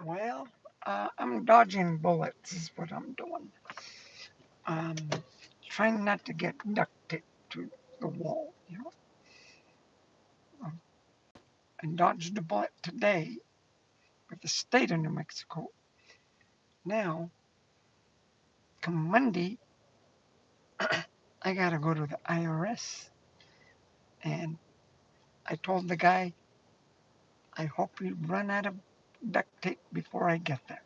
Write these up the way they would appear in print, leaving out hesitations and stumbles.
Well, I'm dodging bullets is what I'm doing. Um, Trying not to get duct taped to the wall, you know. Um, I dodged a bullet today with the state of New Mexico. Now, come Monday, I gotta go to the IRS. And I told the guy, I hope you run out of duct tape before I get there.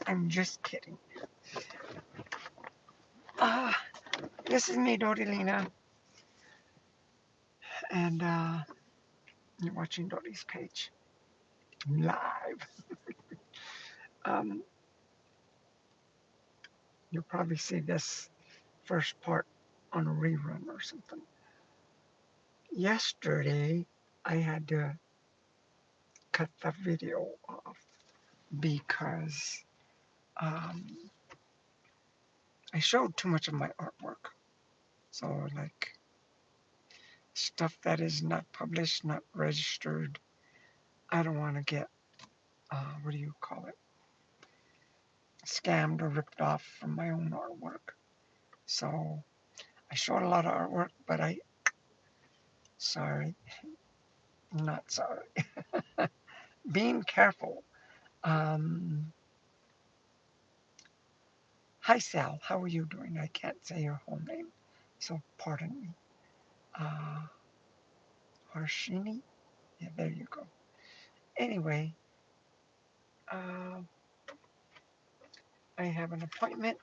I'm just kidding. Ah, this is me, Dodi, and you're watching Dodi's page live. Um, you'll probably see this first part on a rerun or something. Yesterday, I had to cut the video off because I showed too much of my artwork. So, like, stuff that is not published, not registered, I don't want to get, what do you call it, scammed or ripped off from my own artwork. So, I showed a lot of artwork, but sorry, not sorry. Being careful. Um, Hi, Sal. How are you doing? I can't say your whole name, so pardon me. Uh, Harshini? Yeah, there you go. Anyway, uh, I have an appointment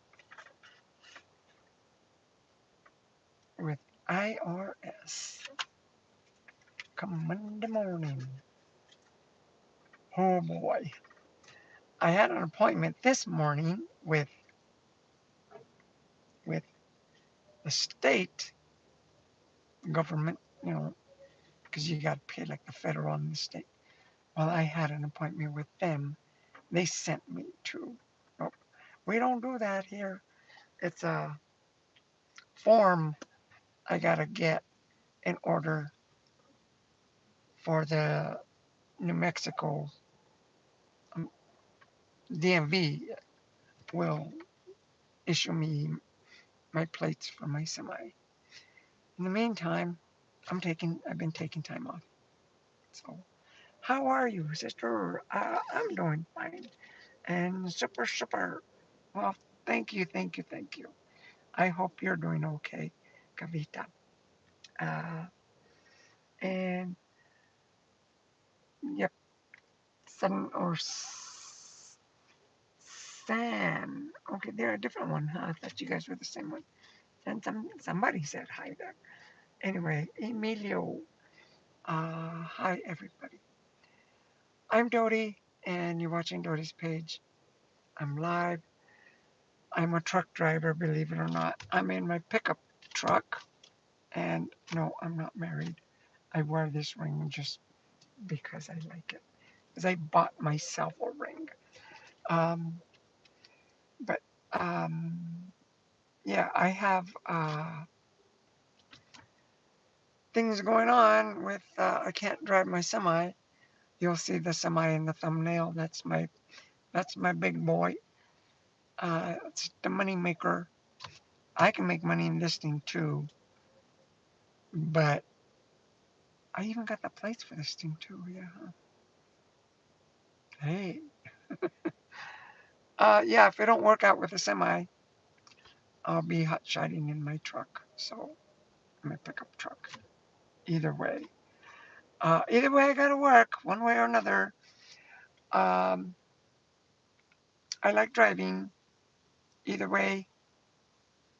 with IRS come Monday morning. Oh boy. I had an appointment this morning with the state government, you know, because you got paid like the federal and the state. Well, I had an appointment with them. They sent me to. Nope, we don't do that here. It's a form I gotta get in order for the New Mexico DMV will issue me my plates for my semi. In the meantime, I've been taking time off. So, how are you, sister? I'm doing fine and super, super. Well, thank you, thank you, thank you. I hope you're doing okay, Kavita. Uh, and yep, Sun or San. Okay, they're a different one, huh? I thought you guys were the same one. And somebody said hi there. Anyway, Emilio. Hi everybody. I'm Dodi, and you're watching Dodi's page. I'm live. I'm a truck driver, believe it or not. I'm in my pickup truck, and no, I'm not married. I wear this ring just because I like it. Because I bought myself a ring. Um, but yeah, I have things going on with. I can't drive my semi. You'll see the semi in the thumbnail. That's my big boy. It's the money maker. I can make money in this thing too, but I even got the plates for this thing too. Yeah. Hey. Yeah. If it don't work out with the semi, I'll be hot shotting in my truck. So my pickup truck. Either way. Either way, I gotta work one way or another. Um, I like driving. Either way,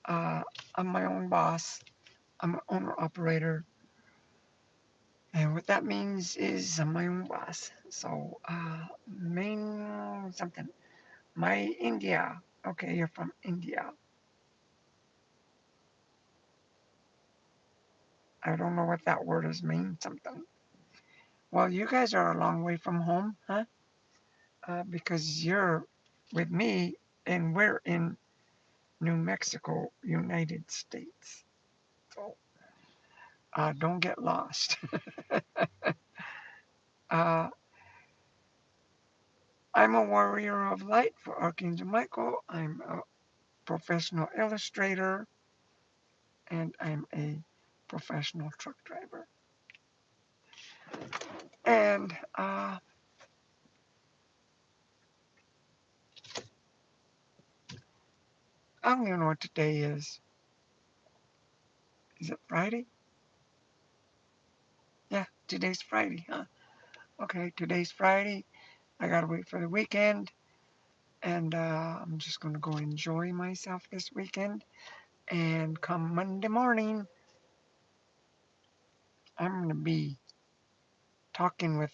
uh, I'm my own boss. I'm an owner operator. And what that means is I'm my own boss. So, main something. My India. Okay, you're from India. I don't know what that word is mean something. Well, you guys are a long way from home, huh? Because you're with me and we're in New Mexico, United States. So, don't get lost. uh, I'm a warrior of light for Archangel Michael. I'm a professional illustrator, and I'm a professional truck driver. And I don't even know what today is. Is it Friday? Yeah, today's Friday, huh? Okay, today's Friday. I gotta wait for the weekend, and I'm just gonna go enjoy myself this weekend. And come Monday morning, I'm gonna be talking with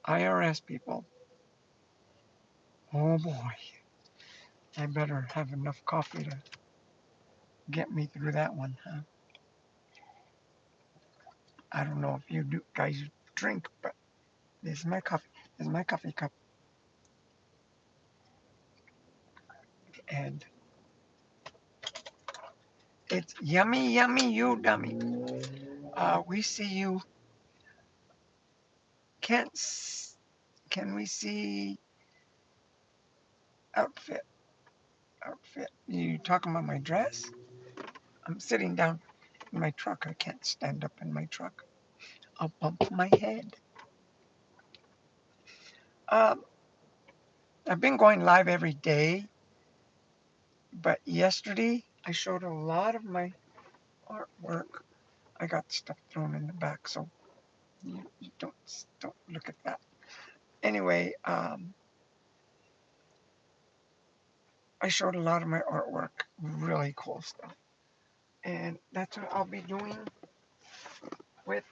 IRS people. Oh boy, I better have enough coffee to get me through that one, huh? I don't know if you do guys drink, but this is my coffee. This is my coffee cup, and it's yummy, yummy, you dummy. We see you. Can't. Can we see outfit? Outfit. You talking about my dress? I'm sitting down in my truck. I can't stand up in my truck. I'll bump my head. Um, I've been going live every day, but yesterday I showed a lot of my artwork. I got stuff thrown in the back, so you don't look at that. Anyway, I showed a lot of my artwork, really cool stuff, and that's what I'll be doing with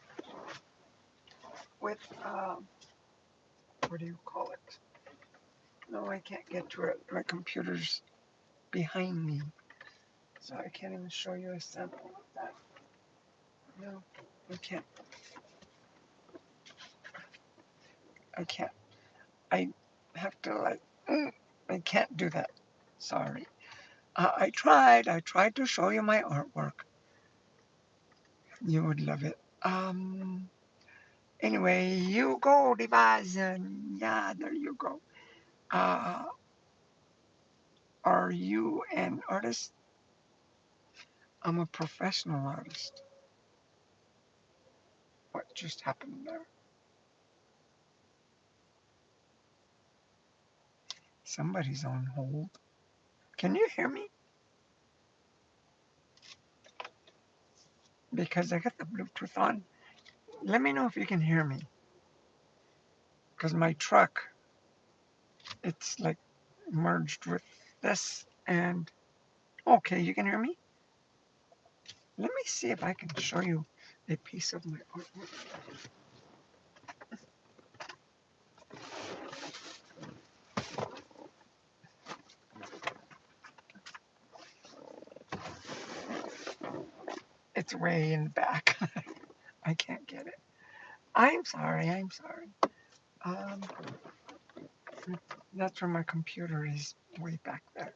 what do you call it? No, I can't get to it. My computer's behind me, so I can't even show you a sample of that. No, I can't. I can't. I have to like. I can't do that. Sorry. I tried. I tried to show you my artwork. You would love it. Anyway, you go, Divasan. Yeah, there you go. Uh, are you an artist? I'm a professional artist. What just happened there? Somebody's on hold. Can you hear me? Because I got the Bluetooth on. Let me know if you can hear me. Because my truck, it's like merged with this and okay, you can hear me? Let me see if I can show you a piece of my artwork. It's way in the back. I can't get it. I'm sorry, I'm sorry. Um, that's where my computer is, way back there.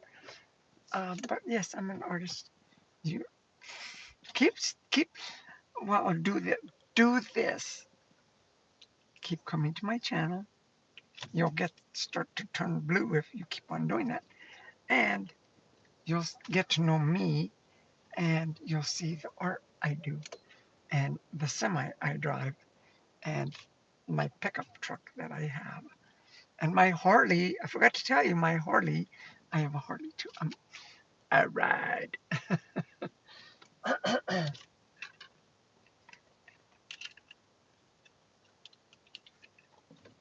But yes, I'm an artist. You keep, keep, well, do this. Keep coming to my channel. You'll start to turn blue if you keep on doing that. And you'll get to know me and you'll see the art I do and the semi I drive and my pickup truck that I have. And my Harley, I forgot to tell you, my Harley, I have a Harley too. I ride.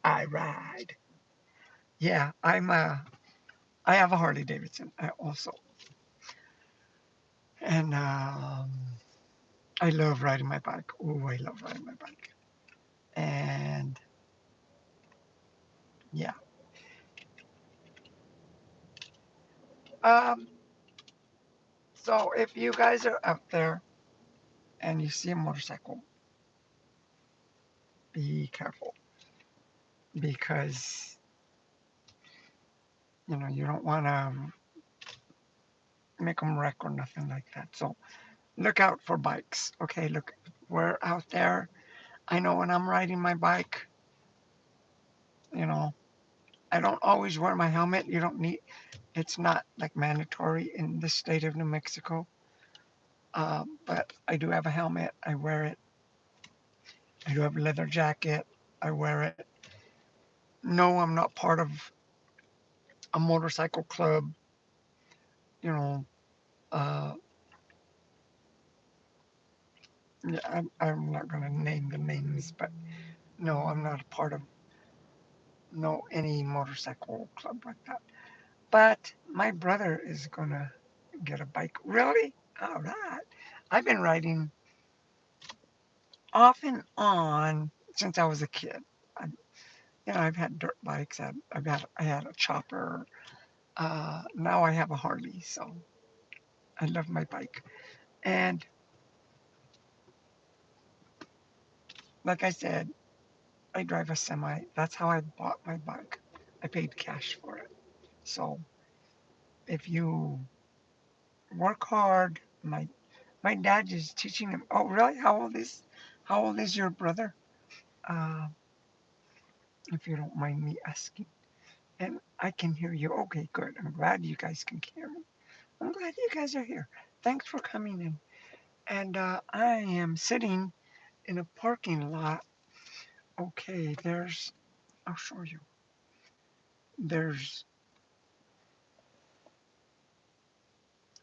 I ride. Yeah, I have a Harley Davidson also. And I love riding my bike. Oh, I love riding my bike. And yeah. Um, so if you guys are out there and you see a motorcycle, be careful because you don't want to make them wreck or nothing like that. So look out for bikes. Okay, look, we're out there. I know when I'm riding my bike, you know, I don't always wear my helmet. You don't need, it's not like mandatory in the state of New Mexico. But I do have a helmet. I wear it. I do have a leather jacket. I wear it. No, I'm not part of a motorcycle club. You know, uh, yeah, I'm not going to name the names, but no, I'm not a part of no any motorcycle club like that. But my brother is going to get a bike. Really? All right. I've been riding off and on since I was a kid. I, I've had dirt bikes. I had a chopper. Now I have a Harley, so I love my bike. And like I said, I drive a semi. That's how I bought my bike. I paid cash for it. So if you work hard, my dad is teaching him. Oh, really? How old is your brother? Uh, if you don't mind me asking. And I can hear you. Okay, good. I'm glad you guys can hear me. I'm glad you guys are here. Thanks for coming in. And I am sitting in a parking lot. Okay, I'll show you. There's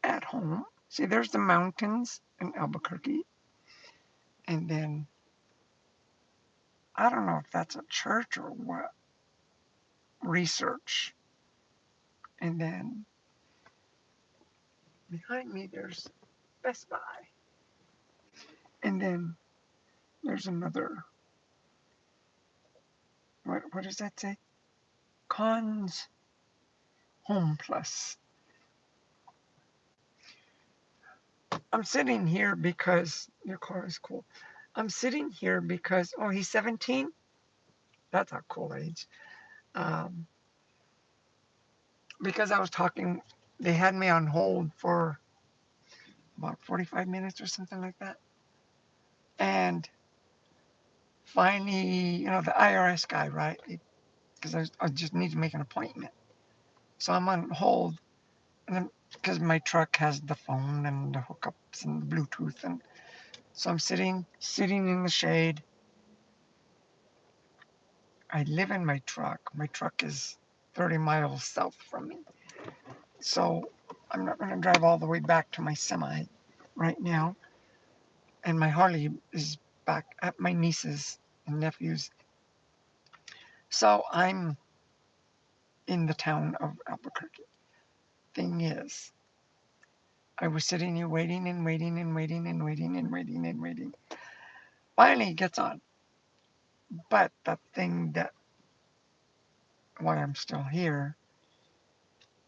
at home. See, there's the mountains in Albuquerque. And then, I don't know if that's a church or what, research. And then behind me, there's Best Buy. And then there's another, what does that say? Cons Home Plus. I'm sitting here because your car is cool. I'm sitting here because, oh, he's 17? That's a cool age. Um, because I was talking, they had me on hold for about 45 minutes or something like that. And finally, the IRS guy, right? Because I just need to make an appointment. So I'm on hold, and then because my truck has the phone and the hookups and the Bluetooth, and so I'm sitting in the shade. I live in my truck. My truck is 30 miles south from me. So I'm not going to drive all the way back to my semi right now. And my Harley is back at my niece's and nephew's. So I'm in the town of Albuquerque. Thing is, I was sitting here waiting and waiting and waiting and waiting and waiting and waiting. Finally, he gets on. But the thing that why I'm still here,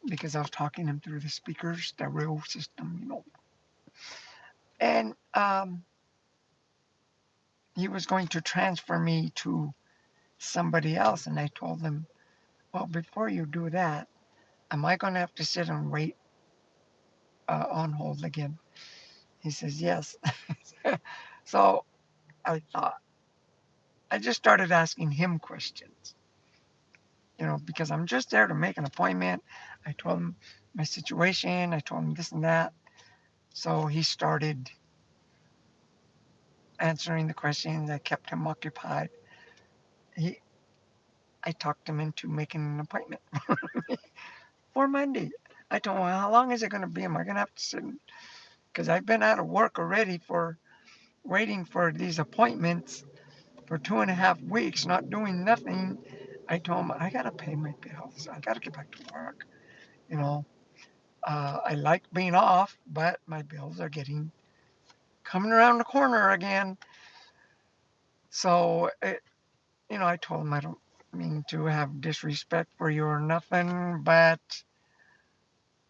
because I was talking him through the speakers, stereo system. And he was going to transfer me to somebody else. And I told him, well, before you do that, am I going to have to sit and wait on hold again? He says, yes. So I thought, I just started asking him questions, because I'm just there to make an appointment. I told him my situation. I told him this and that. So he started answering the questions. I kept him occupied. He, I talked him into making an appointment for Monday. I told him, well, how long is it going to be? Am I going to have to sit? Because I've been out of work already for waiting for these appointments for 2.5 weeks, not doing nothing. I told him, I got to pay my bills. I got to get back to work. You know, I like being off, but my bills are coming around the corner again. So, I told him I don't mean to have disrespect for you or nothing, but,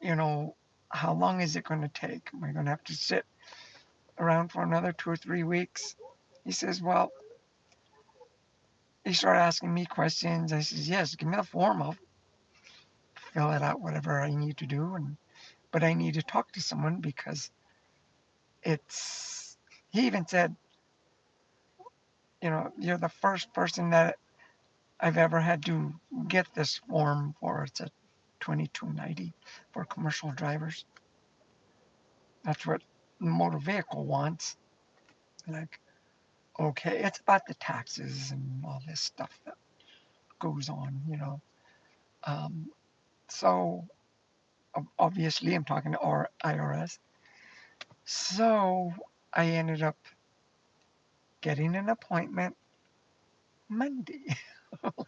you know, how long is it going to take? Am I going to have to sit around for another 2 or 3 weeks? He says, well, he started asking me questions. I says, yes, give me the form. I'll fill it out, whatever I need to do. But I need to talk to someone because he even said, you know, you're the first person that I've ever had to get this form for. It's a 2290 for commercial drivers. That's what motor vehicle wants. Like, okay, it's about the taxes and all this stuff that goes on, you know. Um, so obviously, I'm talking to our IRS. So I ended up getting an appointment Monday,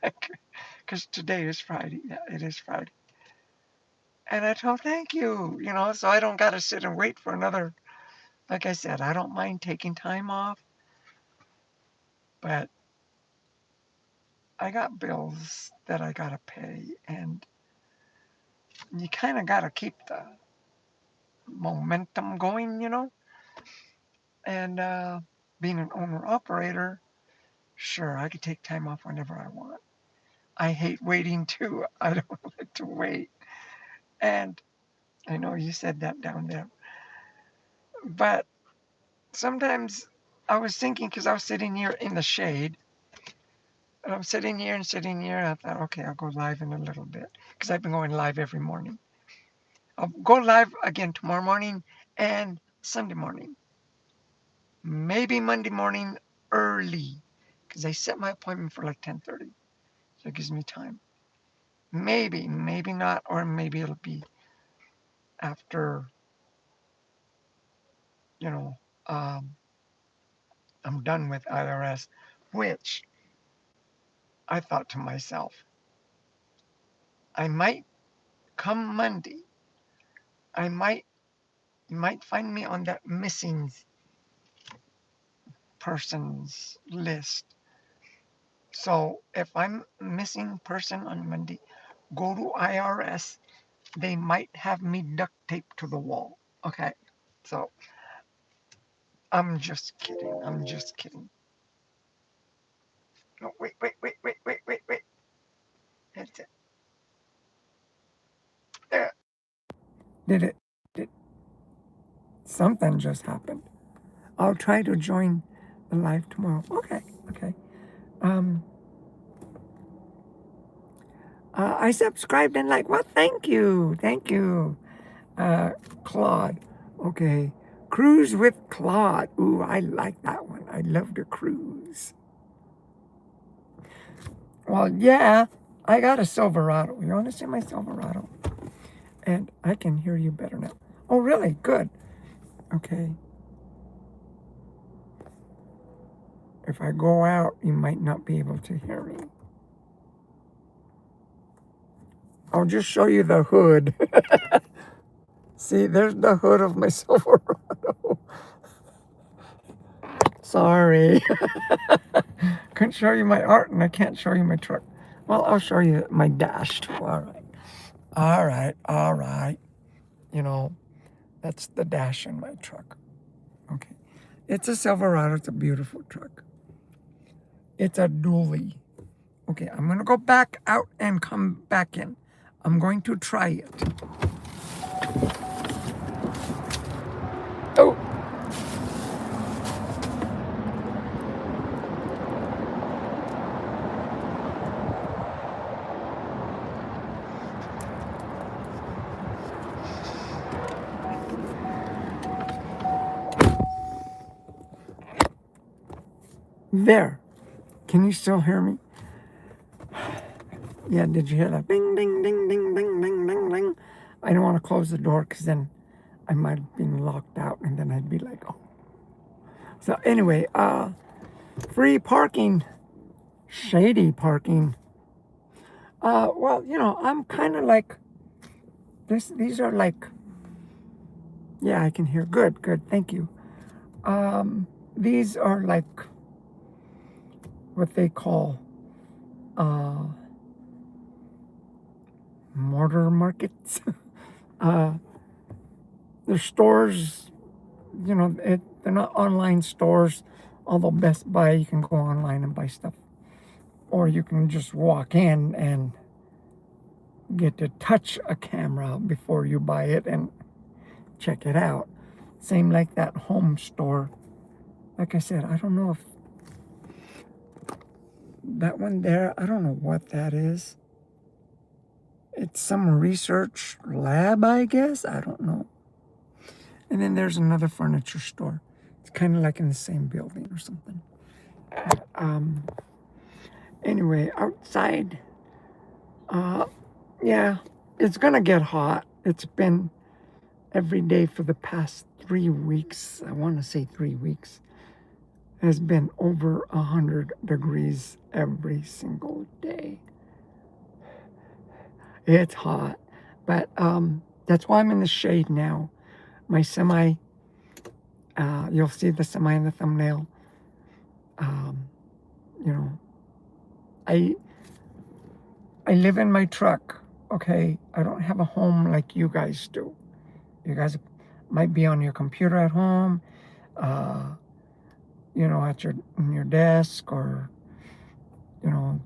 like, because today is Friday. Yeah, it is Friday. And I told, thank you, you know, so I don't got to sit and wait for another. Like I said, I don't mind taking time off, but I got bills that I got to pay, and you kind of got to keep the momentum going, you know? And being an owner operator, sure, I could take time off whenever I want. I hate waiting too. I don't like to wait. And I know you said that down there. But sometimes I was thinking, because I was sitting here in the shade, and I'm sitting here and sitting here, and I thought, okay, I'll go live in a little bit, because I've been going live every morning. I'll go live again tomorrow morning and Sunday morning. Maybe Monday morning early, because I set my appointment for like 10:30, so it gives me time. Maybe, maybe not, or maybe it'll be after, you know, I'm done with IRS, which I thought to myself, I might come Monday, I might, you might find me on that missing persons list. So if I'm missing person on Monday, go to IRS, they might have me duct taped to the wall. Okay, so I'm just kidding. I'm just kidding. No, wait, wait, wait, wait, wait, wait, wait. That's it. There. Did it? Did something just happened? I'll try to join the live tomorrow. Okay, okay. Um, I subscribed and like. Well, thank you, uh, Claude. Okay, cruise with Claude. Ooh, I like that one. I love to cruise. Well, yeah, I got a Silverado. You want to see my Silverado? And I can hear you better now. Oh, really? Good. Okay. If I go out, you might not be able to hear me. I'll just show you the hood. See, there's the hood of my Silverado. Sorry. Couldn't show you my art and I can't show you my truck. Well, I'll show you my dash too. All right. All right. All right. You know, that's the dash in my truck. Okay. It's a Silverado. It's a beautiful truck. It's a dually. Okay, I'm going to go back out and come back in. I'm going to try it. Oh. There. Can you still hear me? Yeah, did you hear that? Ding, ding, ding, ding, ding, ding, ding, ding. I don't want to close the door because then I might have been locked out and then I'd be like, oh. So anyway, free parking, shady parking. Well, you know, I'm kind of like, these are like, yeah, I can hear. Good, good, thank you. These are like what they call mortar markets. They're stores, you know, they're not online stores. Although Best Buy, you can go online and buy stuff. Or you can just walk in and get to touch a camera before you buy it and check it out. Same like that home store. Like I said, I don't know if that one there, I don't know what that is. It's some research lab, I guess. I don't know. And then there's another furniture store. It's kind of like in the same building or something. Um, anyway, outside, yeah, it's gonna get hot. It's been every day for the past 3 weeks. I want to say 3 weeks. Has been over 100 degrees every single day. It's hot, but that's why I'm in the shade now. My semi, you'll see the semi in the thumbnail. You know, I live in my truck. Okay, I don't have a home like you guys do. You guys might be on your computer at home, you know, at your desk, or you know,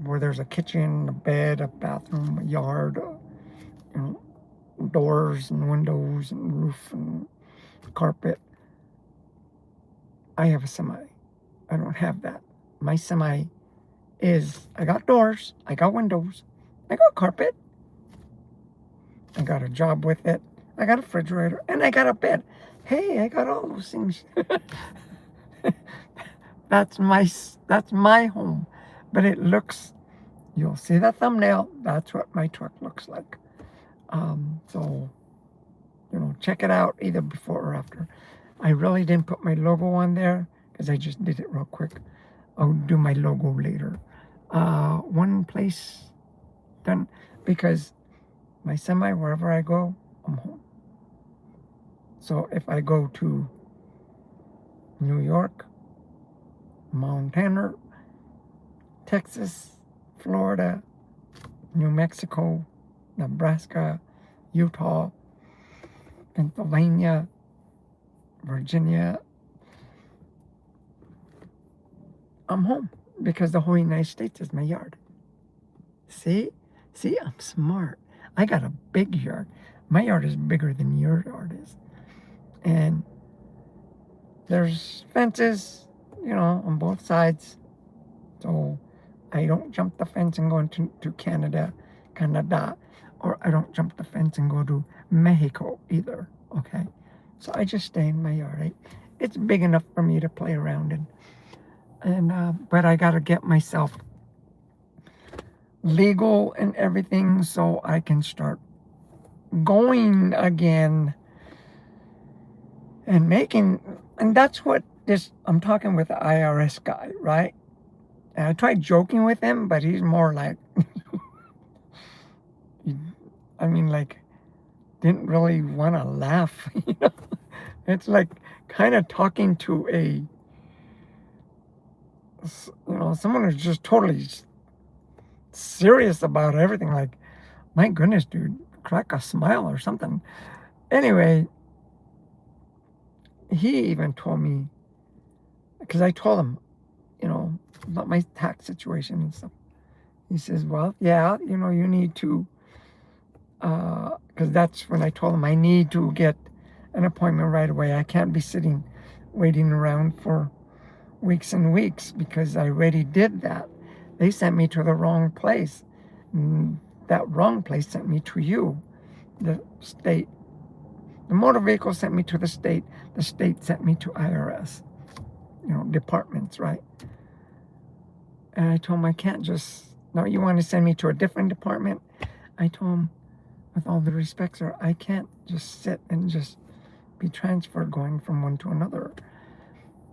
where there's a kitchen, a bed, a bathroom, a yard, you know, doors and windows and roof and carpet. I have a semi. I don't have that. My semi is, I got doors, I got windows, I got carpet, I got a job with it, I got a refrigerator, and I got a bed. Hey, I got all those things. That's my home. But it looks, you'll see the thumbnail, that's what my truck looks like. So, you know, check it out either before or after. I really didn't put my logo on there because I just did it real quick. I'll do my logo later. One place done, because my semi, wherever I go, I'm home. So if I go to New York, Montana, Texas, Florida, New Mexico, Nebraska, Utah, Pennsylvania, Virginia, I'm home because the whole United States is my yard. See, I'm smart. I got a big yard. My yard is bigger than your yard is. And there's fences, you know, on both sides. So I don't jump the fence and go into Canada, or I don't jump the fence and go to Mexico either, okay? So I just stay in my yard. It's big enough for me to play around in. But I got to get myself legal and everything so I can start going again and making, and that's what this, I'm talking with the IRS guy, right? And I tried joking with him, but he's more like, I mean, like, didn't really want to laugh, you know? It's like kind of talking to a, you know, someone who's just totally serious about everything. Like, my goodness, dude, crack a smile or something. Anyway, he even told me, because I told him, you know, about my tax situation and stuff. He says, well, yeah, you know, you need to, because that's when I told him I need to get an appointment right away. I can't be sitting waiting around for weeks and weeks because I already did that. They sent me to the wrong place. That wrong place sent me to you, the state. The motor vehicle sent me to the state. The state sent me to IRS, you know, departments, right? And I told him I can't just, no, you want to send me to a different department? I told him, with all the respect, sir, I can't just sit and just be transferred going from one to another.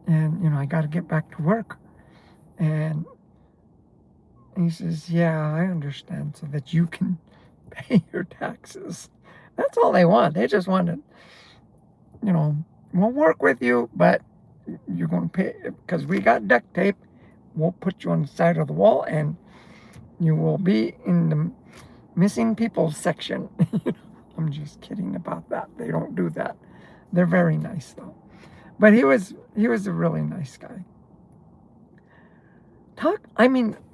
And, you know, I got to get back to work. And he says, yeah, I understand, so that you can pay your taxes. That's all they want. They just want to, you know, we'll work with you, but you're going to pay, because we got duct tape. We'll put you on the side of the wall, and you will be in the missing people section. I'm just kidding about that. They don't do that. They're very nice, though. But he was a really nice guy.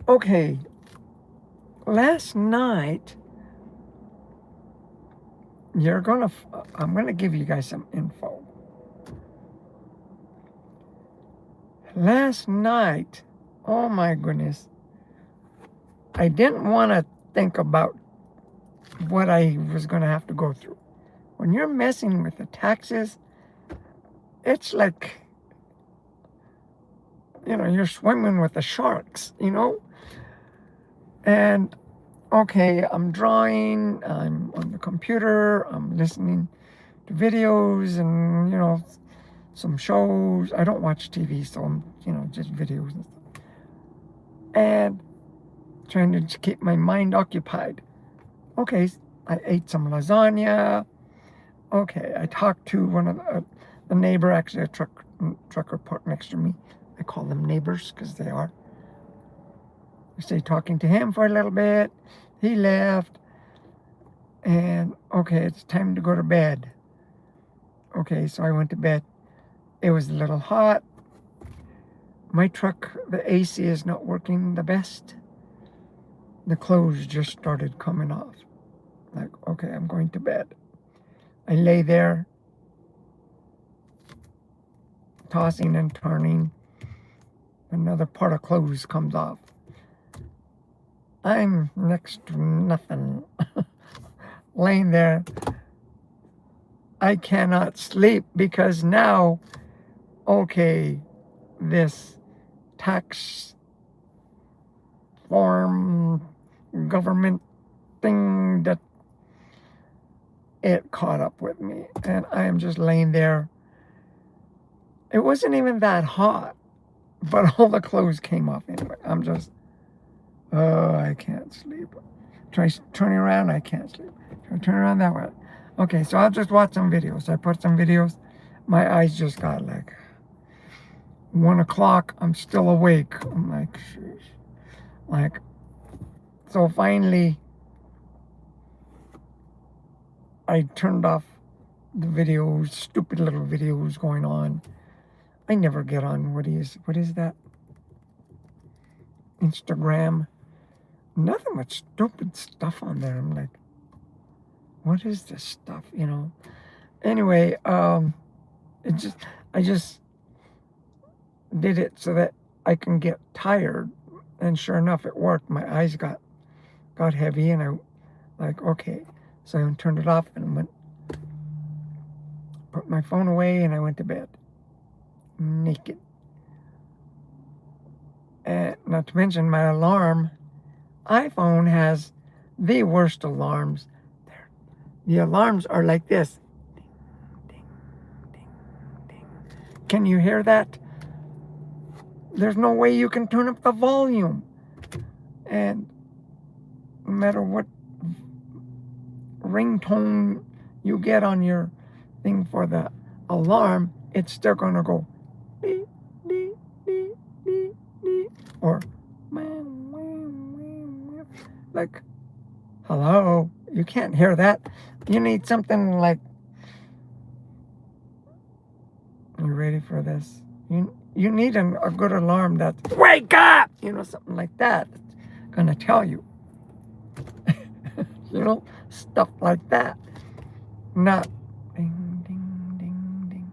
Okay. Last night, I'm gonna give you guys some info. Last night, Oh my goodness. I didn't want to think about what I was going to have to go through. When you're messing with the taxes, it's like, you're swimming with the sharks, And, okay, I'm drawing, I'm on the computer, I'm listening to videos and, some shows. I don't watch TV, so I'm, just videos and stuff. And trying to keep my mind occupied. Okay, I ate some lasagna. Okay, I talked to one of the neighbor, actually a trucker parked next to me. I call them neighbors because they are. I stayed talking to him for a little bit. He left. And okay, it's time to go to bed. Okay, so I went to bed. It was a little hot. My truck, the AC is not working the best. The clothes just started coming off. Like, okay, I'm going to bed. I lay there, tossing and turning. Another part of clothes comes off. I'm next to nothing. Laying there. I cannot sleep because now, okay, this tax form government thing that it caught up with me, and I am just laying there. It wasn't even that hot, but all the clothes came off anyway. I'm just, oh, I can't sleep. Try turning around, I can't sleep. Try turning around that way. Okay, so I'll just watch some videos. I put some videos. My eyes just got like 1 o'clock. I'm still awake. I'm like, sheesh. Like, so finally, I turned off the videos, stupid little videos going on. I never get on, what is that? Instagram. Nothing but stupid stuff on there. I'm like, what is this stuff, Anyway, I just did it so that I can get tired. And sure enough, it worked. My eyes got heavy, and I like, okay. So I turned it off and put my phone away, and I went to bed. Naked. And not to mention my alarm. iPhone has the worst alarms. The alarms are like this. Ding, ding, ding, ding. Can you hear that? There's no way you can turn up the volume. And no matter what ringtone you get on your thing for the alarm, it's still going to go dee, dee, dee, dee, dee, or like, hello, you can't hear that. You need something like, are you ready for this? You need a good alarm that's, wake up! Something like that. It's gonna tell you. Stuff like that. Not ding, ding, ding, ding.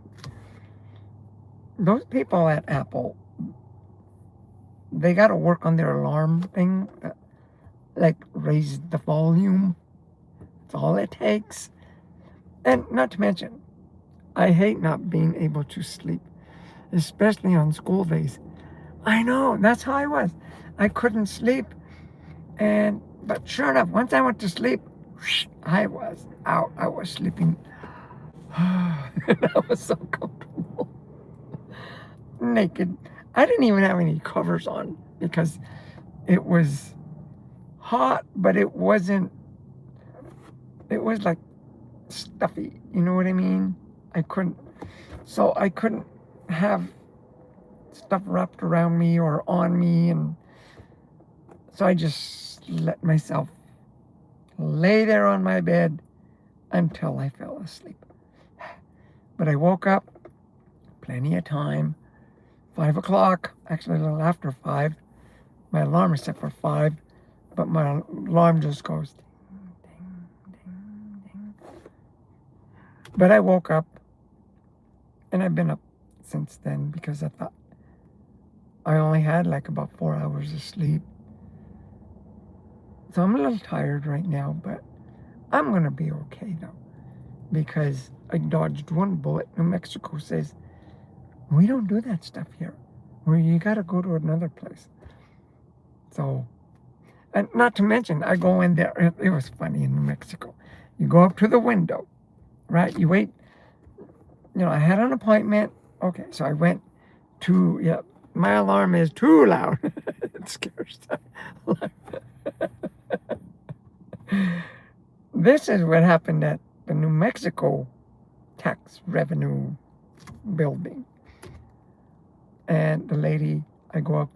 Those people at Apple, they gotta work on their alarm thing. Like, raise the volume. That's all it takes. And not to mention, I hate not being able to sleep, especially on school days. I know, that's how I was. I couldn't sleep. But sure enough, once I went to sleep, I was out. I was sleeping. And I was so comfortable. Naked. I didn't even have any covers on because it was hot, but it was like stuffy. You know what I mean? I couldn't have stuff wrapped around me or on me, and so I just let myself lay there on my bed until I fell asleep. But I woke up, plenty of time, 5 o'clock, actually a little after 5. My alarm is set for 5, but my alarm just goes ding, ding, ding, ding. But I woke up, and I've been up since then because I thought, I only had like about 4 hours of sleep. So I'm a little tired right now, but I'm going to be okay though. Because I dodged one bullet. New Mexico says, we don't do that stuff here. Where you got to go to another place. So, and not to mention, I go in there. It was funny in New Mexico. You go up to the window, right? You wait. I had an appointment. Okay, so I went to, yeah, my alarm is too loud. It scares the This is what happened at the New Mexico tax revenue building. And the lady, I go up,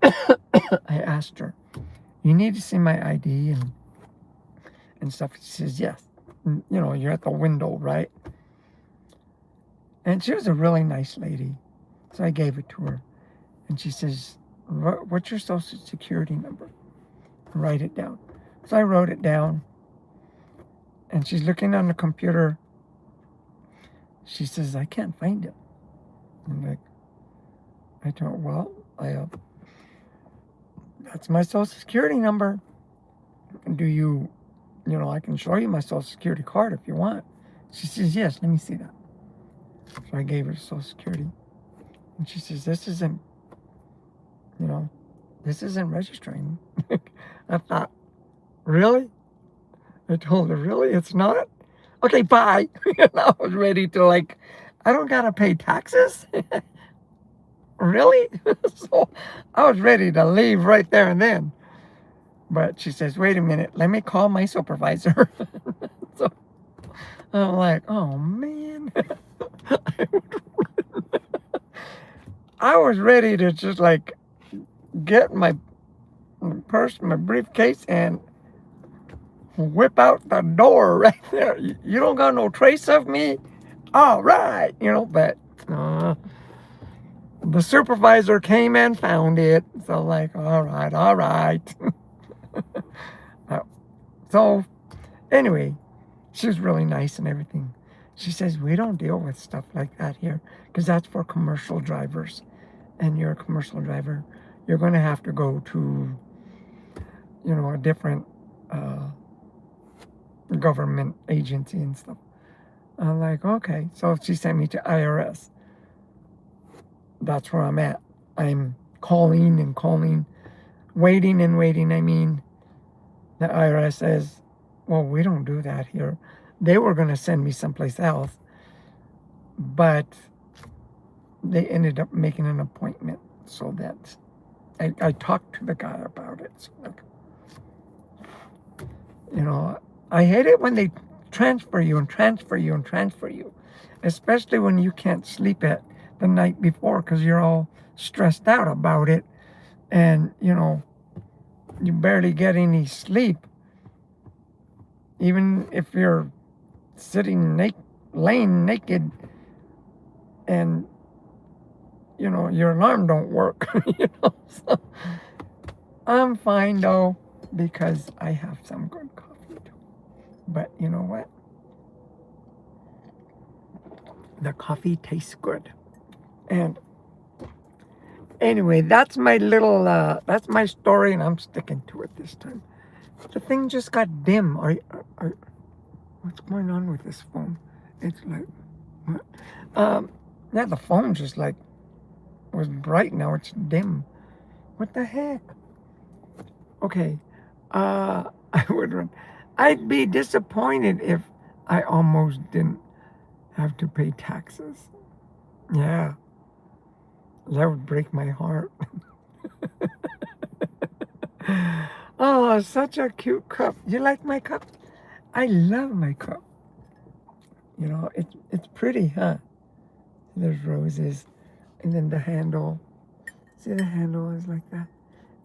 I asked her, you need to see my ID and stuff. She says, yes. You're at the window, right? And she was a really nice lady. So I gave it to her. And she says, what's your social security number? Write it down. So I wrote it down. And she's looking on the computer. She says, I can't find it. I'm like, I don't, well, that's my social security number. Do you, I can show you my social security card if you want. She says, yes, let me see that. So I gave her social security. And she says, this isn't registering. I thought, really? I told her, really? It's not? Okay, bye. And I was ready to I don't gotta pay taxes? Really? So I was ready to leave right there and then. But she says, wait a minute, let me call my supervisor. So I'm like, oh man. I was ready to just get my purse, my briefcase, and whip out the door right there. You don't got no trace of me? All right. But the supervisor came and found it. So all right. So anyway, she was really nice and everything. She says, we don't deal with stuff like that here because that's for commercial drivers. And you're a commercial driver, you're going to have to go to, a different government agency and stuff. I'm like, okay. So she sent me to IRS. That's where I'm at. I'm calling and calling, waiting and waiting. I mean, the IRS says, well, we don't do that here. They were going to send me someplace else, but they ended up making an appointment so that I talked to the guy about it. So I hate it when they transfer you, especially when you can't sleep at the night before because you're all stressed out about it, and you barely get any sleep, even if you're laying naked, and your alarm don't work. So I'm fine though because I have some good coffee too. But you know what? The coffee tastes good. And anyway, that's my little, that's my story, and I'm sticking to it this time. The thing just got dim. What's going on with this phone? It's like, what? Yeah, the phone just was bright, now it's dim. What the heck? Okay, I would run. I'd be disappointed if I almost didn't have to pay taxes. Yeah, that would break my heart. Oh, such a cute cup. You like my cup? I love my cup. It's pretty, huh? There's roses, and then the handle. See, the handle is like that,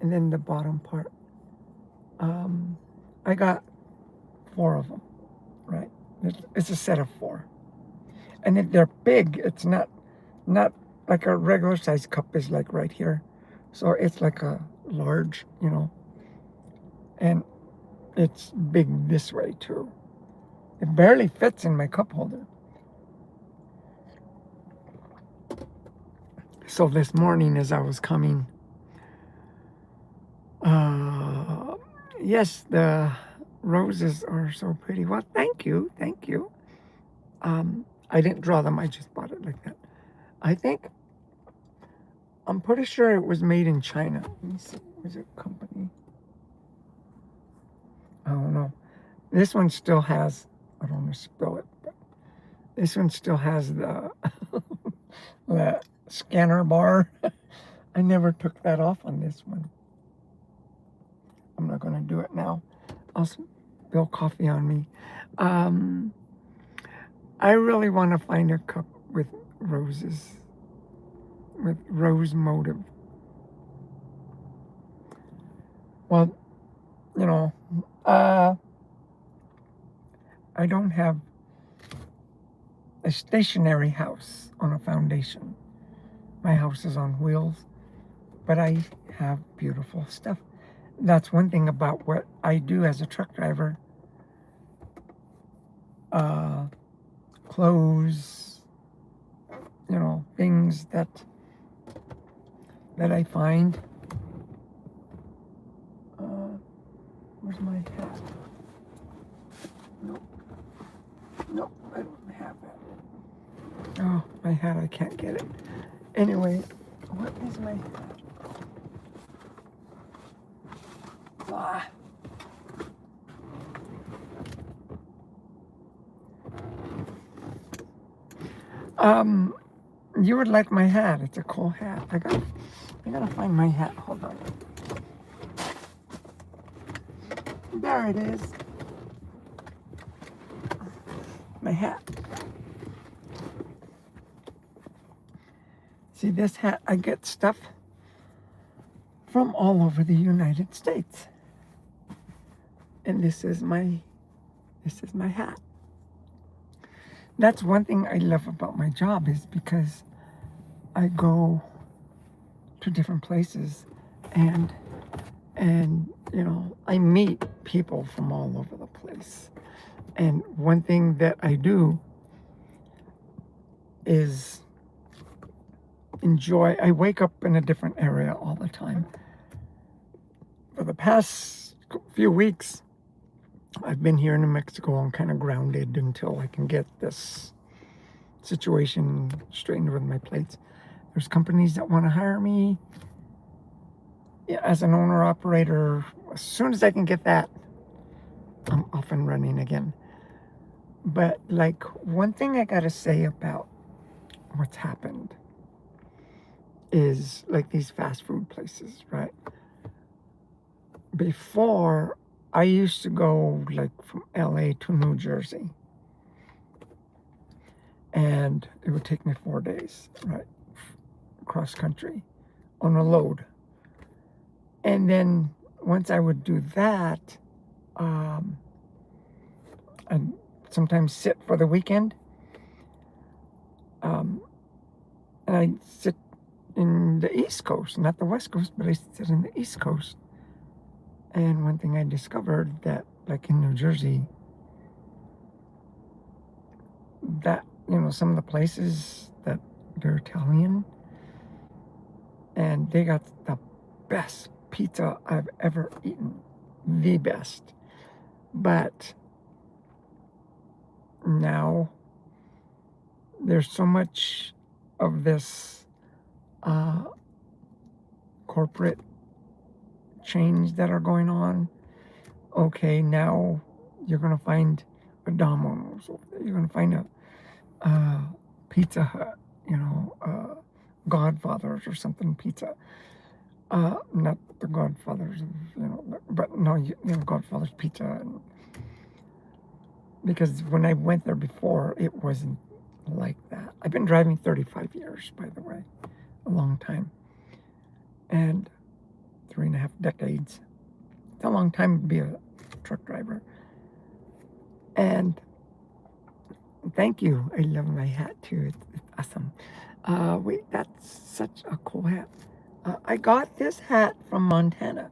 and then the bottom part. I got 4 of them, right? It's a set of 4, and if they're big, it's not like a regular size cup is like right here, so it's like a large, and it's big this way too. It barely fits in my cup holder. So this morning as I was coming, yes, the roses are so pretty. Well, thank you, thank you. I didn't draw them, I just bought it like that. I think, I'm pretty sure it was made in China. Let me see, was it a company? I don't know. This one still has, I don't want to spill it, but this one still has the, the scanner bar. I never took that off on this one. I'm not going to do it now. I'll spill coffee on me. I really want to find a cup with roses, with rose motive. Well, you know, I don't have a stationary house on a foundation. My house is on wheels, but I have beautiful stuff. That's one thing about what I do as a truck driver. Clothes, you know, things that I find. Where's my hat? Nope, I don't have it. Oh, my hat, I can't get it. Anyway, what is my hat? Ah. You would like my hat. It's a cool hat. I gotta find my hat. Hold on. There it is. My hat. See this hat? I get stuff from all over the United States. And this is my hat. That's one thing I love about my job, is because I go to different places and you know, I meet people from all over the place. And one thing that I do is enjoy, I wake up in a different area all the time. For the past few weeks, I've been here in New Mexico. I'm kind of grounded until I can get this situation straightened with my plates. There's companies that want to hire me as an owner-operator. As soon as I can get that, I'm off and running again. But like, one thing I gotta say about what's happened is like these fast food places, right? Before, I used to go like from LA to New Jersey, and it would take me 4 days, right, cross country on a load. And then once I would do that, I'd sometimes sit for the weekend, and I'd sit in the East Coast, not the West Coast, but I sit in the East Coast. And one thing I discovered, that like in New Jersey, that, you know, some of the places that they're Italian, and they got the best pizza I've ever eaten, the best. But now there's so much of this corporate change that are going on. Okay, now you're gonna find a Domino's, you're gonna find a Pizza Hut, you know, Godfather's or something pizza. Not the Godfather's, you know, but no, you know, Godfather's Pizza. And because when I went there before, it wasn't like that. I've been driving 35 years, by the way, a long time, and 3.5 decades. It's a long time to be a truck driver. And thank you. I love my hat too. It's awesome. Wait, that's such a cool hat. I got this hat from Montana.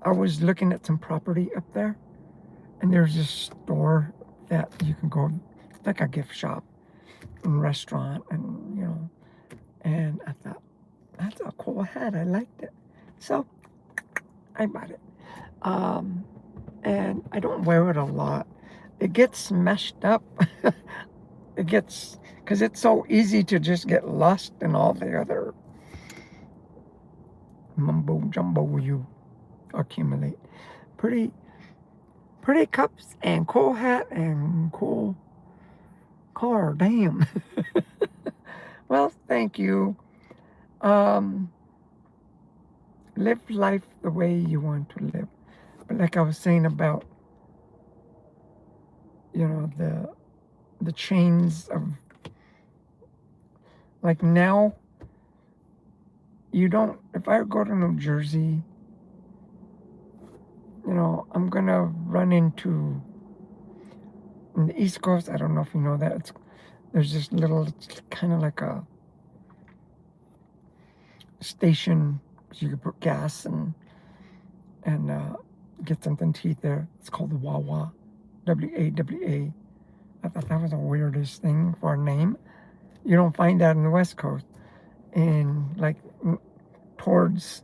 I was looking at some property up there, and there's this store that you can go, it's like a gift shop. Mexican restaurant, and and I thought, that's a cool hat. I liked it. So I bought it. Um, and I don't wear it a lot. It gets smashed up. It gets, because it's so easy to just get lost in all the other mumbo jumbo you accumulate. Pretty, pretty cups and cool hat and cool car. Damn. Well, thank you. Um, live life the way you want to live. But like I was saying about, the chains of, like, now, you don't, if I go to New Jersey, I'm gonna run into, in the East Coast, I don't know if you know that, there's this little, it's kind of like a station, so you can put gas and get something to eat there. It's called the Wawa, WAWA. I thought that was the weirdest thing for a name. You don't find that in the West Coast. In, like, towards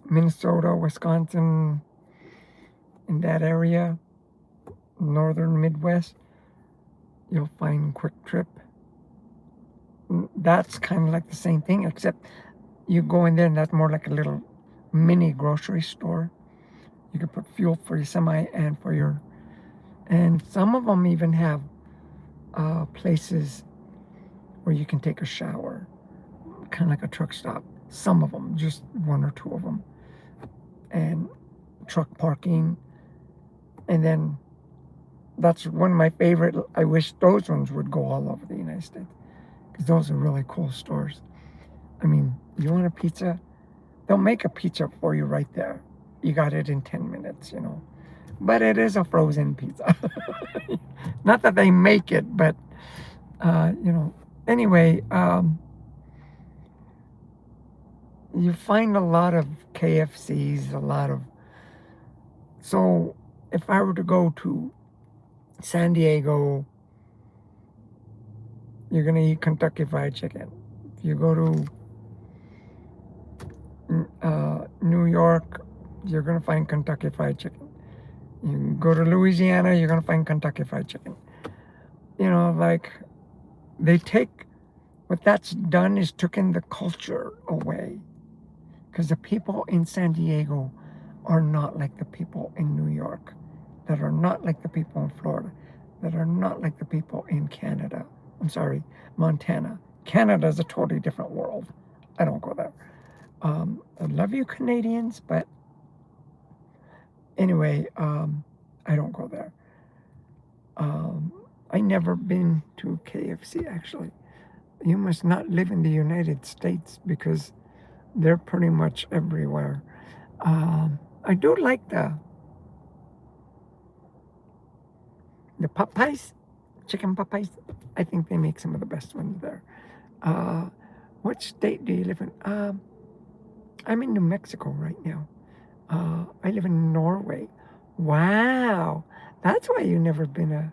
Minnesota, Wisconsin, in that area, northern Midwest, you'll find Quick Trip. That's kind of like the same thing, except you go in there and that's more like a little mini grocery store. You can put fuel for your semi and for your, and some of them even have places where you can take a shower, kind of like a truck stop. Some of them, just one or two of them, and truck parking. And then that's one of my favorite. I wish those ones would go all over the United States, because those are really cool stores. I mean, you want a pizza? They'll make a pizza for you right there. You got it in 10 minutes, But it is a frozen pizza. Not that they make it, but, Anyway, you find a lot of KFCs, a lot of... So, if I were to go to San Diego, you're going to eat Kentucky Fried Chicken. If you go to New York, you're going to find Kentucky Fried Chicken. You go to Louisiana, you're going to find Kentucky Fried Chicken. Like, they take... What that's done is taken the culture away. Because the people in San Diego are not like the people in New York, that are not like the people in Florida, that are not like the people in Canada. I'm sorry, Montana. Canada's a totally different world. I don't go there. I love you, Canadians, but anyway, I don't go there. I never been to KFC, actually. You must not live in the United States, because they're pretty much everywhere. I do like the Popeyes, chicken Popeyes. I think they make some of the best ones there. What state do you live in? I'm in New Mexico right now. I live in Norway. Wow, that's why you've never been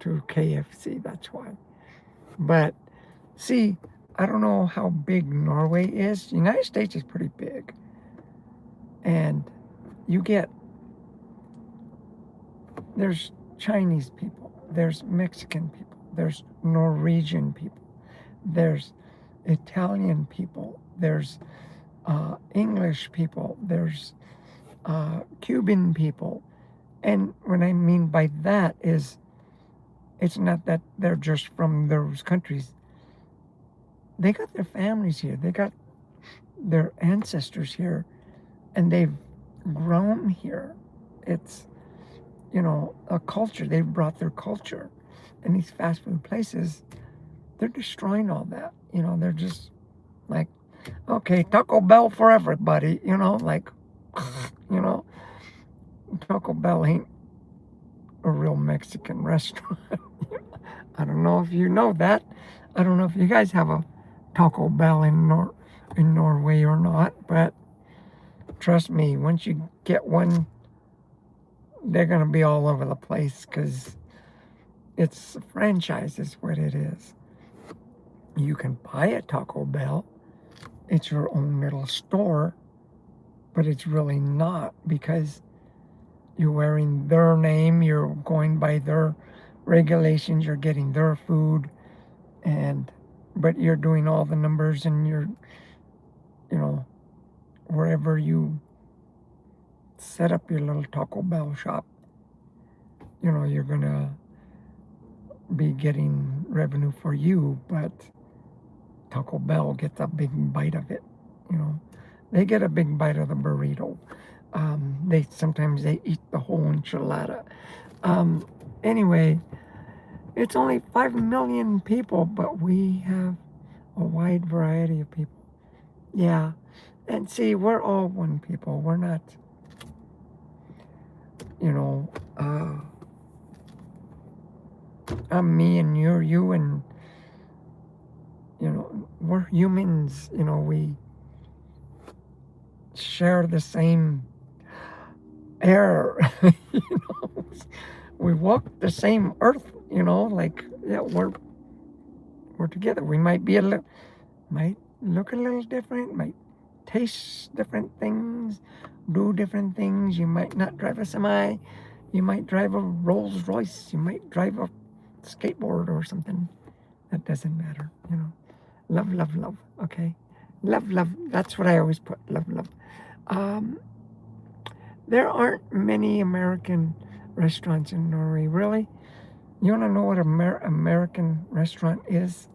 to KFC. That's why. But see, I don't know how big Norway is. The United States is pretty big. And there's Chinese people, there's Mexican people, there's Norwegian people, there's Italian people, there's English people, there's Cuban people. And what I mean by that is, it's not that they're just from those countries. They got their families here. They got their ancestors here. And they've grown here. It's, a culture. They've brought their culture. And these fast food places, they're destroying all that. They're just like, okay, Taco Bell for everybody. Like, Taco Bell ain't a real Mexican restaurant. I don't know if you know that. I don't know if you guys have a Taco Bell in Norway or not, but trust me, once you get one they're going to be all over the place because it's a franchise is what it is. You can buy a Taco Bell. It's your own little store, but it's really not because you're wearing their name, you're going by their regulations, you're getting their food, but you're doing all the numbers and you're, wherever you set up your little Taco Bell shop, you're gonna be getting revenue for you, but Taco Bell gets a big bite of it, They get a big bite of the burrito. Sometimes they eat the whole enchilada. Anyway, it's only 5 million people, but we have a wide variety of people. Yeah, and see, we're all one people. We're not, I'm me and you're you, and we're humans. We share the same air. We walk the same earth. We're together. We might look a little different, might taste different things, do different things. You might not drive a semi. You might drive a Rolls Royce. You might drive a skateboard or something. That doesn't matter, Love, love, love, okay? Love, love. That's what I always put, love, love. There aren't many American restaurants in Norway, really. You want to know what an American restaurant is?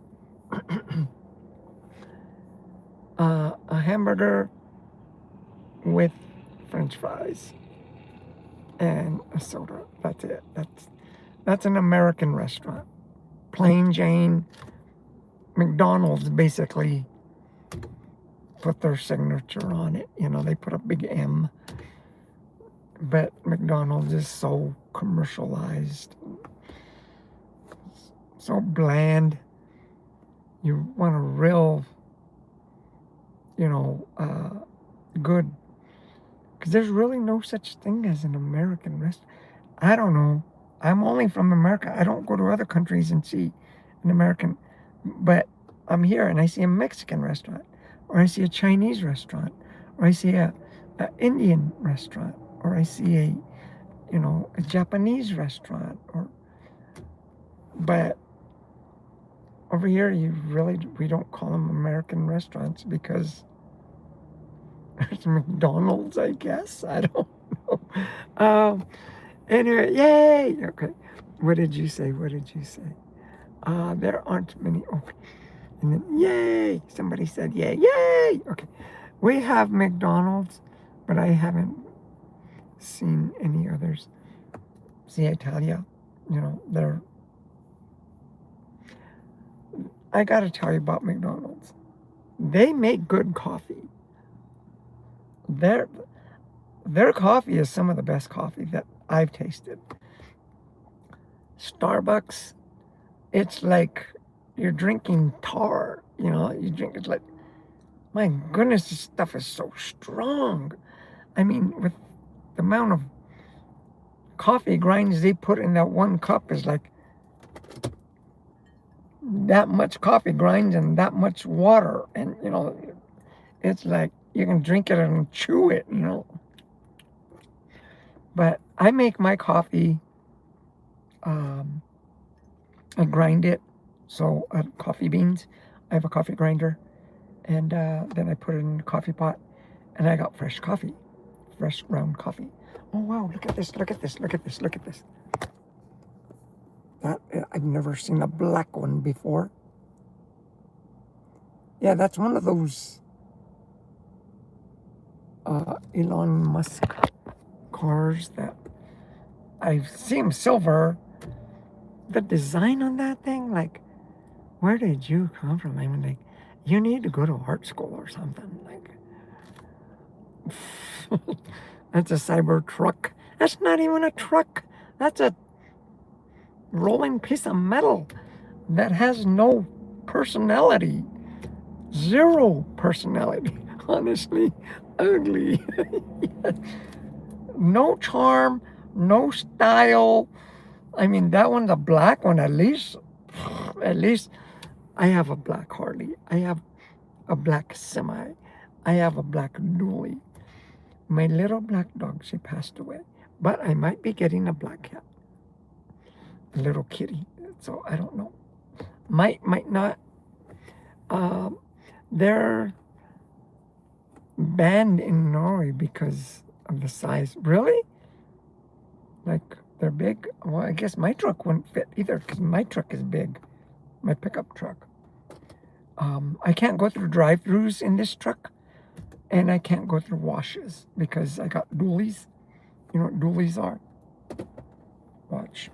A hamburger with French fries and a soda. That's it. That's an American restaurant. Plain Jane. McDonald's basically put their signature on it. They put a big M. But McDonald's is so commercialized, so bland. You want a real, good, because there's really no such thing as an American restaurant. I don't know. I'm only from America. I don't go to other countries and see an American, but I'm here and I see a Mexican restaurant, or I see a Chinese restaurant, or I see a Indian restaurant, or I see a Japanese restaurant, but over here we don't call them American restaurants because there's McDonald's, I guess. I don't know. Anyway, yay! Okay, what did you say? There aren't many. Okay, and then yay! Somebody said yay, yay! Okay, we have McDonald's, but I haven't seen any others. See, Italia, I gotta tell you about McDonald's. They make good coffee. Their coffee is some of the best coffee that I've tasted. Starbucks, it's like you're drinking tar. You drink it like, my goodness, this stuff is so strong. I mean, with the amount of coffee grinds they put in that one cup is like that much coffee grinds and that much water, and it's like you can drink it and chew it, But I make my coffee, I grind it, so coffee beans, I have a coffee grinder, and then I put it in the coffee pot, and I got fresh coffee, fresh ground coffee. Oh wow, look at this. I've never seen a black one before. Yeah, that's one of those Elon Musk cars that I've seen silver. The design on that thing, like, where did you come from? I mean, like, you need to go to art school or something. Like, that's a cyber truck. That's not even a truck. That's a rolling piece of metal that has no personality. Zero personality. Honestly, ugly. No charm, No style. I mean, that one's a black one. At least I have a black Harley. I have a black semi. I have a black dually. My little black dog, she passed away. But I might be getting a black cat, a little kitty. So I don't know. Might not. Um, they're banned in Norway because of the size. Really? Like they're big? Well, I guess my truck wouldn't fit either because my truck is big. My pickup truck. I can't go through drive-throughs in this truck, and I can't go through washes because I got dualies. You know what dualies are? Watch.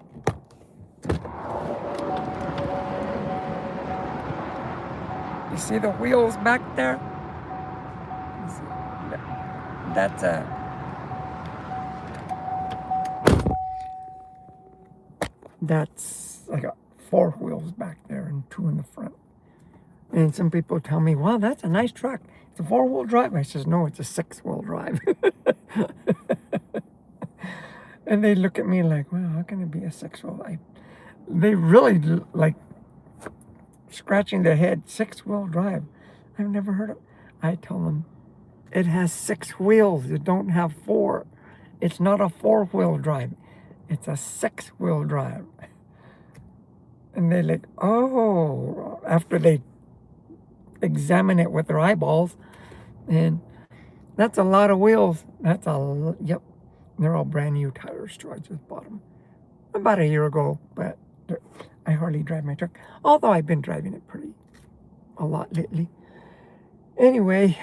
You see the wheels back there? That's I got 4 wheels back there and 2 in the front. And some people tell me, "Wow, that's a nice truck. It's a 4-wheel drive." I says, "No, it's a 6-wheel drive." And they look at me like, "Wow, how can it be a 6-wheel?" They really like scratching their head. 6-wheel drive. I've never heard of. I tell them, it has 6 wheels. It don't have 4. It's not a 4-wheel drive. It's a 6-wheel drive. And they're like, oh, after they examine it with their eyeballs, and that's a lot of wheels. Yep. They're all brand new tires too. I just bought them about a year ago, but I hardly drive my truck. Although I've been driving it a lot lately. Anyway,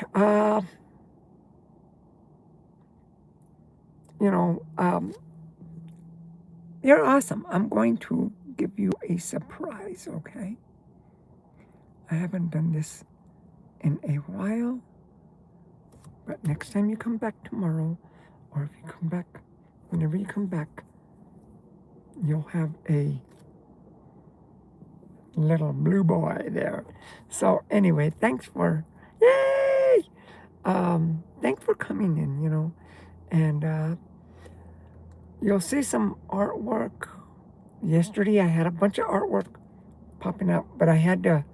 you're awesome. I'm going to give you a surprise, okay? I haven't done this in a while, but next time you come back tomorrow, or if you come back, whenever you come back, you'll have a little blue boy there. So anyway, yay! Thanks for coming in, and you'll see some artwork. Yesterday I had a bunch of artwork popping up, but I had to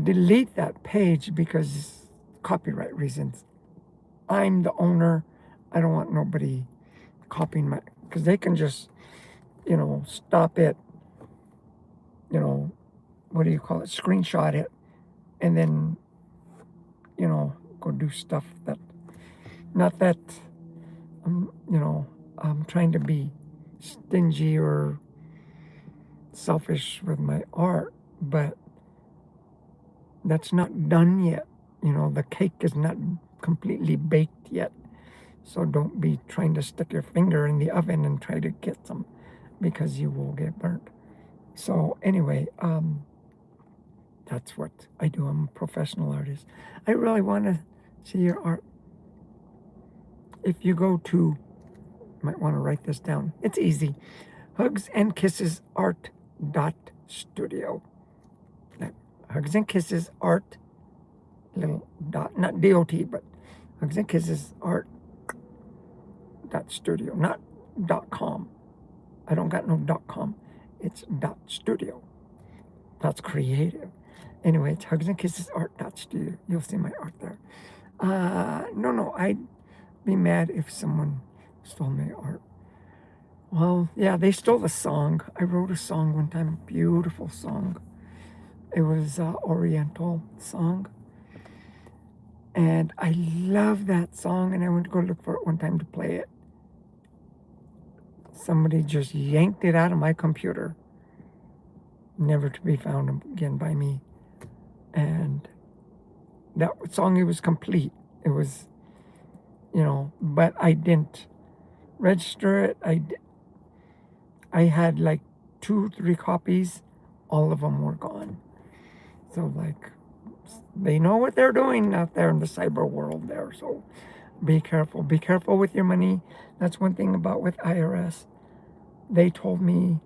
delete that page because copyright reasons. I'm the owner. I don't want nobody copying because they can just, stop it, what do you call it, screenshot it, and then, go do stuff not that, I'm trying to be stingy or selfish with my art, but that's not done yet. The cake is not completely baked yet. So don't be trying to stick your finger in the oven and try to get some, because you will get burnt. So anyway, that's what I do. I'm a professional artist. I really want to see your art. If you go to, might want to write this down. It's easy. Hugs and Kisses Art .studio. Hugs and Kisses Art, little dot, not DOT, but Hugs and Kisses Art .studio, not .com. I don't got no .com. It's .studio. That's creative. Anyway, it's Hugs and Kisses Art .studio. You'll see my art there. No, I'd be mad if someone stole my art. Well, yeah, they stole the song. I wrote a song one time, a beautiful song. It was an Oriental song. And I love that song, and I went to go look for it one time to play it. Somebody just yanked it out of my computer, never to be found again by me. And that song, it was complete. It was, but I didn't register it. I had like 2-3 copies. All of them were gone. So they know what they're doing out there in the cyber world there. So be careful. Be careful with your money. That's one thing about with IRS. They told me,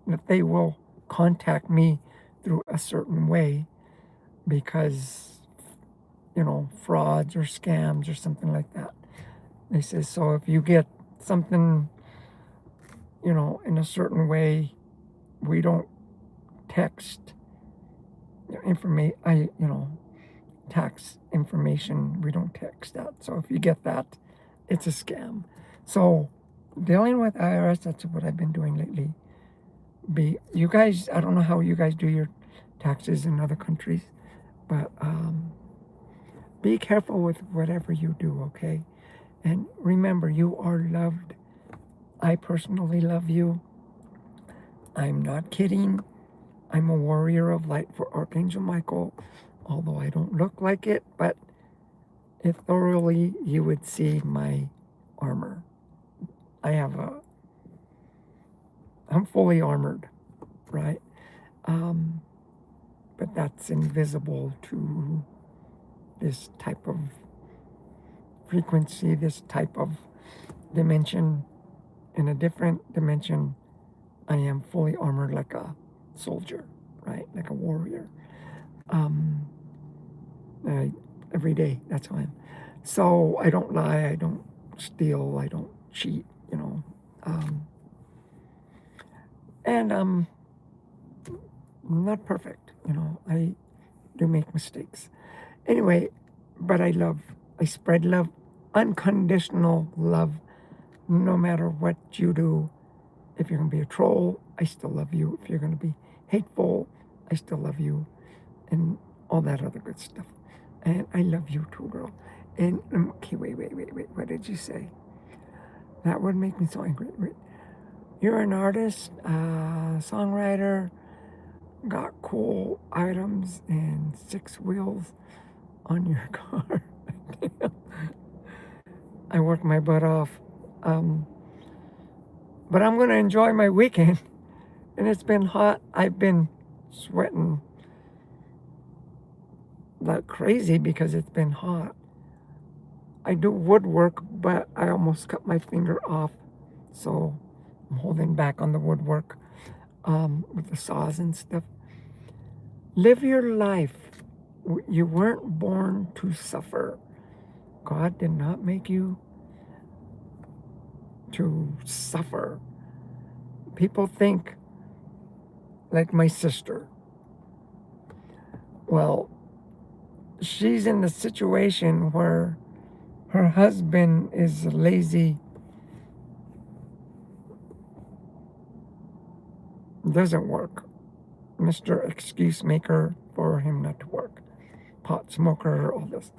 that they will contact me through a certain way because, frauds or scams or something like that. They say, so if you get something, in a certain way, we don't text tax information, we don't text that. So if you get that, it's a scam. So dealing with IRS, that's what I've been doing lately. You guys, I don't know how you guys do your taxes in other countries, but be careful with whatever you do, okay? And remember, you are loved. I personally love you. I'm not kidding. I'm a warrior of light for Archangel Michael, although I don't look like it, but if thoroughly you would see my armor. I'm fully armored, right? But that's invisible to this type of frequency, this type of dimension. In a different dimension, I am fully armored like a soldier, right? Like a warrior. Every day, that's how I am. So I don't lie, I don't steal, I don't cheat, and I'm not perfect, I do make mistakes. Anyway, but I spread love, unconditional love, no matter what you do. If you're going to be a troll, I still love you. If you're going to be hateful, I still love you, and all that other good stuff. And I love you too, girl. And, okay, wait. What did you say? That would make me so angry. Wait. You're an artist, songwriter, got cool items and 6 wheels on your car. I work my butt off. But I'm going to enjoy my weekend. And it's been hot. I've been sweating like crazy because it's been hot. I do woodwork, but I almost cut my finger off. So I'm holding back on the woodwork with the saws and stuff. Live your life. You weren't born to suffer. God did not make you to suffer. People think, like my sister. Well, she's in the situation where her husband is lazy, doesn't work. Mr. Excuse Maker for him not to work. Pot smoker, all this.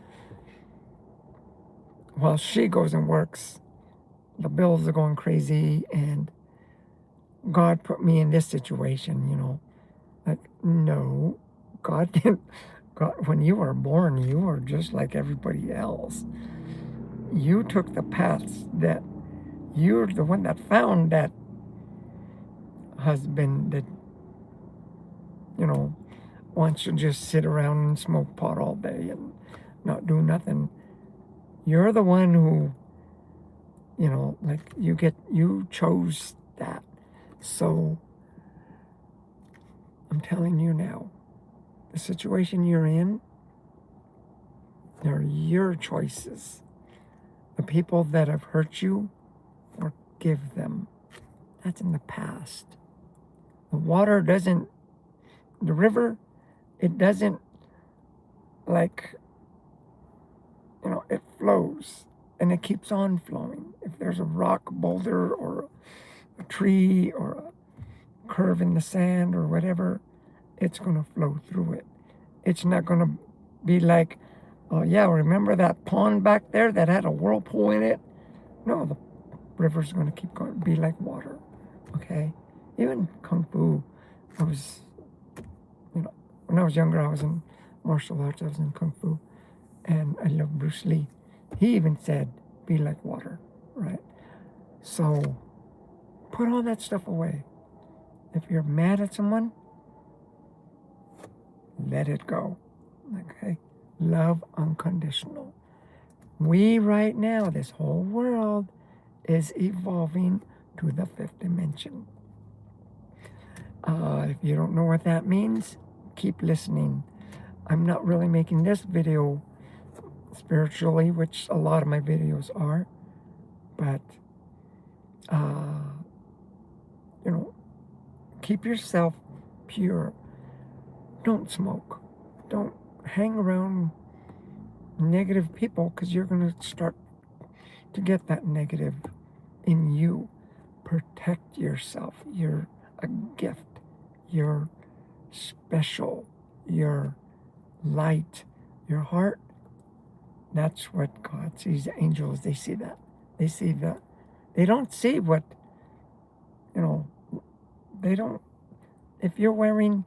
While she goes and works, the bills are going crazy, and God put me in this situation, Like, no, God didn't. God, when you were born, you were just like everybody else. You took the paths that you're the one that found that husband that, wants to just sit around and smoke pot all day and not do nothing. You're the one who, like you chose that. So I'm telling you now, the situation you're in, they're your choices. The people that have hurt you, forgive them. That's in the past. The river, it doesn't it flows and it keeps on flowing. If there's a rock boulder or a tree or a curve in the sand or whatever, it's going to flow through it. It's not going to be like, oh yeah, remember that pond back there that had a whirlpool in it? No, the river's going to keep going, be like water, okay? Even Kung Fu, when I was younger, I was in martial arts, I was in Kung Fu, and I love Bruce Lee. He even said, be like water, right? So put all that stuff away. If you're mad at someone, let it go, okay? Love unconditional. We right now, this whole world is evolving to the 5th dimension. If you don't know what that means, keep listening. I'm not really making this video spiritually, which a lot of my videos are. But, you know, keep yourself pure. Don't smoke. Don't hang around negative people, because you're going to start to get that negative in you. Protect yourself. You're a gift. You're special. You're light. Your heart, that's what God sees. The angels, they see that. They see that. They don't see what, you know, they don't. If you're wearing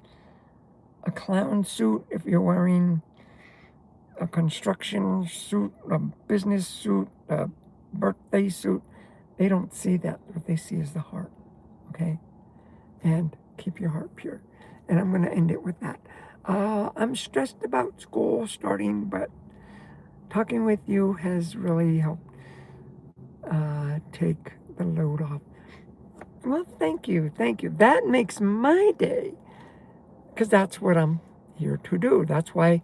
a clown suit, if you're wearing a construction suit, a business suit, a birthday suit, they don't see that. What they see is the heart, okay? And keep your heart pure. And I'm going to end it with that. I'm stressed about school starting, but talking with you has really helped take the load off. Well, thank you. Thank you. That makes my day, because that's what I'm here to do. That's what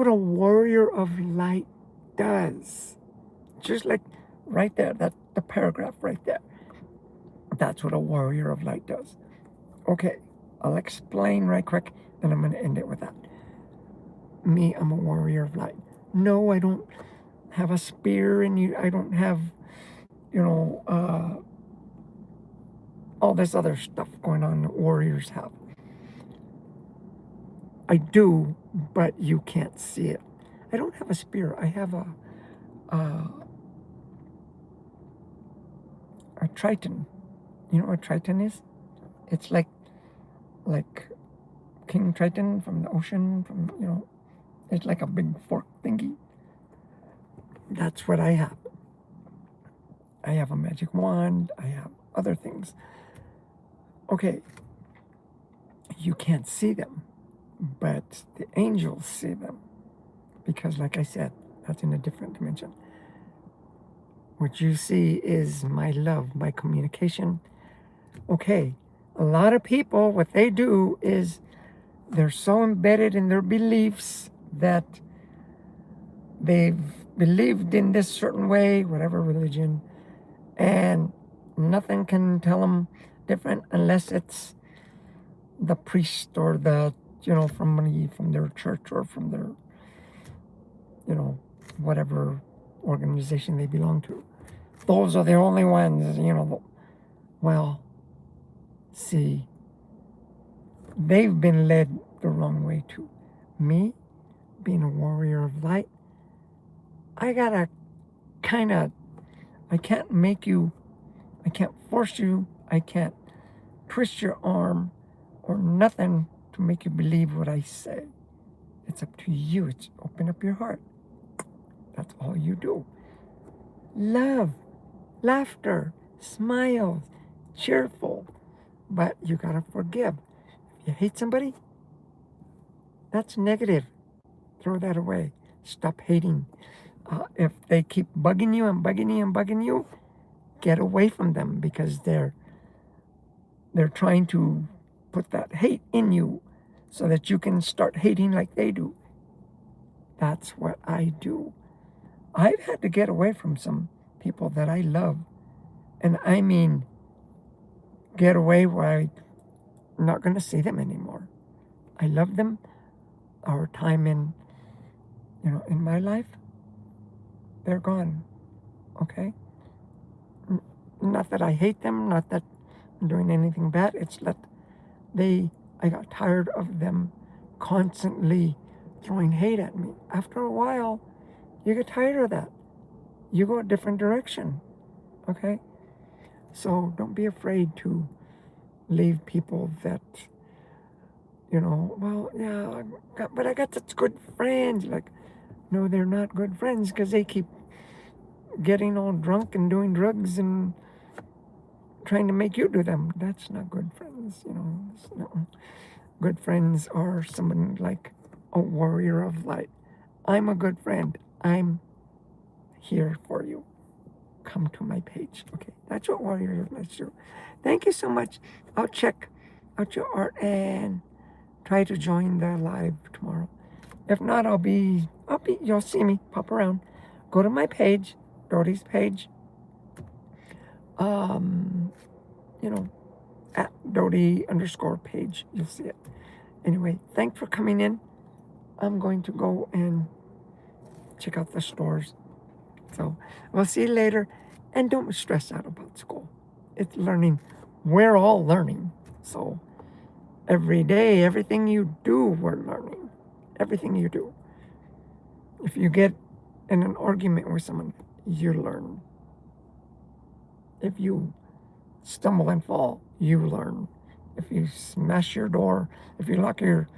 a warrior of light does. Just like right there, that the paragraph right there. That's what a warrior of light does. Okay, I'll explain right quick, then I'm going to end it with that. Me, I'm a warrior of light. No, I don't have a spear, and I don't have, all this other stuff going on that warriors have. I do, but you can't see it. I don't have a spear. I have a triton. You know what a triton is? It's like King Triton from the ocean. It's like a big fork thingy. That's what I have. I have a magic wand. I have other things. Okay, you can't see them, but the angels see them, because, like I said, that's in a different dimension. What you see is my love, my communication. Okay, a lot of people, what they do is they're so embedded in their beliefs that they've believed in this certain way, whatever religion, and nothing can tell them different unless it's the priest or the, from their church or from their, whatever organization they belong to. Those are the only ones, well, see, they've been led the wrong way too. Me, being a warrior of light, I gotta I can't make you, I can't force you, I can't twist your arm or nothing to make you believe what I say. It's up to you. It's open up your heart. That's all you do. Love, laughter, smiles, cheerful, but you gotta forgive. If you hate somebody, that's negative. Throw that away. Stop hating. If they keep bugging you and bugging you and bugging you, get away from them, because they're trying to put that hate in you so that you can start hating like they do. That's what I do. I've had to get away from some people that I love. And I mean, get away where I'm not going to see them anymore. I love them. Our time in my life, they're gone. Okay? Not that I hate them, not that I'm doing anything bad. It's that I got tired of them constantly throwing hate at me. After a while, you get tired of that. You go a different direction. Okay? So don't be afraid to leave people that, well, yeah, but I got such good friends. Like, no, they're not good friends, because they keep getting all drunk and doing drugs and trying to make you do them. That's not good friends, No. Good friends are someone like a warrior of light. I'm a good friend. I'm here for you. Come to my page. Okay, that's what warrior of light do. Thank you so much. I'll check out your art and try to join the live tomorrow. If not, I'll be You'll see me pop around. Go to my page, Dodi's page. You know, at Dodi_page. You'll see it. Anyway, thanks for coming in. I'm going to go and check out the stores. So we'll see you later. And don't stress out about school. It's learning. We're all learning. So every day, everything you do, we're learning. Everything you do. If you get in an argument with someone, you learn. If you stumble and fall, you learn. If you smash your door, if you lock your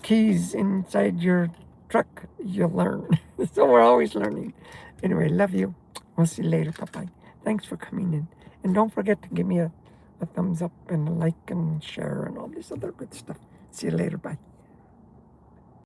keys inside your truck, you learn. So we're always learning. Anyway, love you. We'll see you later. Bye-bye. Thanks for coming in. And don't forget to give me a thumbs up and a like and share and all this other good stuff. See you later. Bye.